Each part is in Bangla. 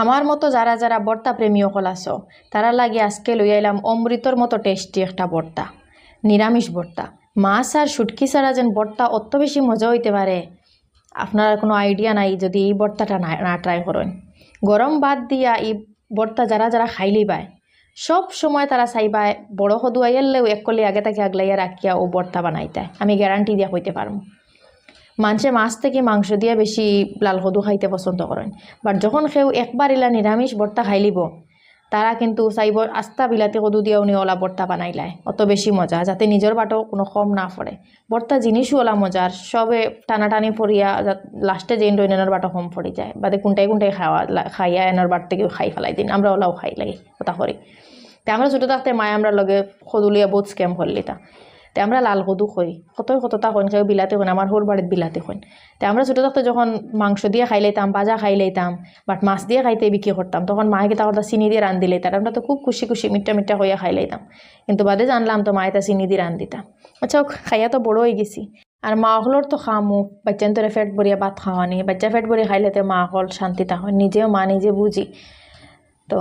আমার মতো যারা যারা ভর্তা প্রেমী হল আছো তারা লাগে আজকে লই আইলাম অমৃতর মতো টেস্টি একটা ভর্তা, নিরামিষ ভর্তা। মাছ আর শুটকি ছাড়া যেন ভর্তা অত বেশি মজা হইতে পারে আপনার কোনো আইডিয়া নাই যদি এই ভর্তাটা না ট্রাই করেন। গরম ভাত দিয়া এই ভর্তা যারা যারা খাইলেই পায় সব সময় তারা চাইবায় বড় সদু আইলেও এক কলি আগে তাকে আগলাইয়া রাখিয়া ও ভর্তা বানাইতে, আমি গ্যারান্টি দিয়া হইতে পারবো। মানুষে মাছ থেকে মাংস দিয়ে বেশি লাল সদু খাইতে পছন্দ করেন, বাট যখন কেউ একবার ইলা নিরামিষ ভর্তা খাইলিব তারা কিন্তু চাইব আস্তা বিলাতি কদু দিয়েও নি ওলা ভর্তা বানাইলায়, অত বেশি মজা যাতে নিজের বাটও কোনো কম না পড়ে। ভর্তা জিনিসও ওলা মজার, সবে টানাটানি পড়িয়া লাস্টে যে এনার বাটো কম পড়ে যায়, বাদে কোনটাই কোনটাই খাইয়া এনার বাট থেকেও খাই ফেলাই দিন, আমরা ওলাও খাই লাগে কথা করি। তো আমরা ছোটো থাকতে মায় আমরা লগে সদুলিয়া বহুত স্ক্যাম করলিতা, তো আমরা লাল কদু খই কতটা কইন কেউ বিলাতে কইন, আমার হোর বাড়িতে বিলাতে কইন। তো আমরা ছোটো থাকতে যখন মাংস দিয়ে খাই লাইতাম, ভাজা খাই লাইতাম, বাট মাছ দিয়ে খাইতে বিক্রি করতাম, তখন মায়ে তা কথা চিনি দিয়ে রান্ধি লাইতাম, আমরা তো খুব খুশি খুশি মিঠা মিঠা হইয়া খাই লাইতাম। কিন্তু বাদে জানলাম তো মায়ে তা চিনি দিয়ে রান্ধ দিতাম। আচ্ছা খাইয়া তো বড় হয়ে গেছি, আর মা হলর তো খামু বাচ্চান তোরে ফেট ভরিয়া ভাত খাওয়ানি, বাচ্চা ফেট ভরিয়া খাইলে তো মা হল শান্তি তখন নিজেও মা নিজে বুঝি। তো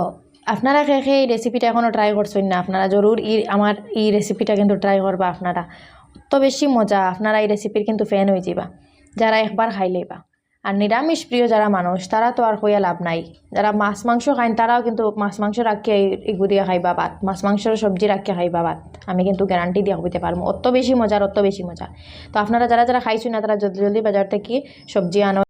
আপনারা খেয়ে এই রেসিপিটা এখনও ট্রাই করছেন না, আপনারা জরুর আমার এই রেসিপিটা কিন্তু ট্রাই করবা। আপনারা অত বেশি মজা, আপনারা এই রেসিপির কিন্তু ফ্যান হয়ে যাবা যারা একবার খাইলেইবা। আর নিরামিষ প্রিয় যারা মানুষ তারা তো আর হইয়া লাভ নাই, যারা মাছ মাংস খাইন তারাও কিন্তু মাছ মাংস রাখিয়া এগু দিয়ে খাইবা ভাত, মাছ মাংসের সবজি রাখিয়া খাইবা ভাত, আমি কিন্তু গ্যারান্টি দিয়ে হইতে পারবো অত বেশি মজার, অত বেশি মজা। তো আপনারা যারা যারা খাইছেন না তারা জলদি জলদি বাজার থেকে সবজি আনো।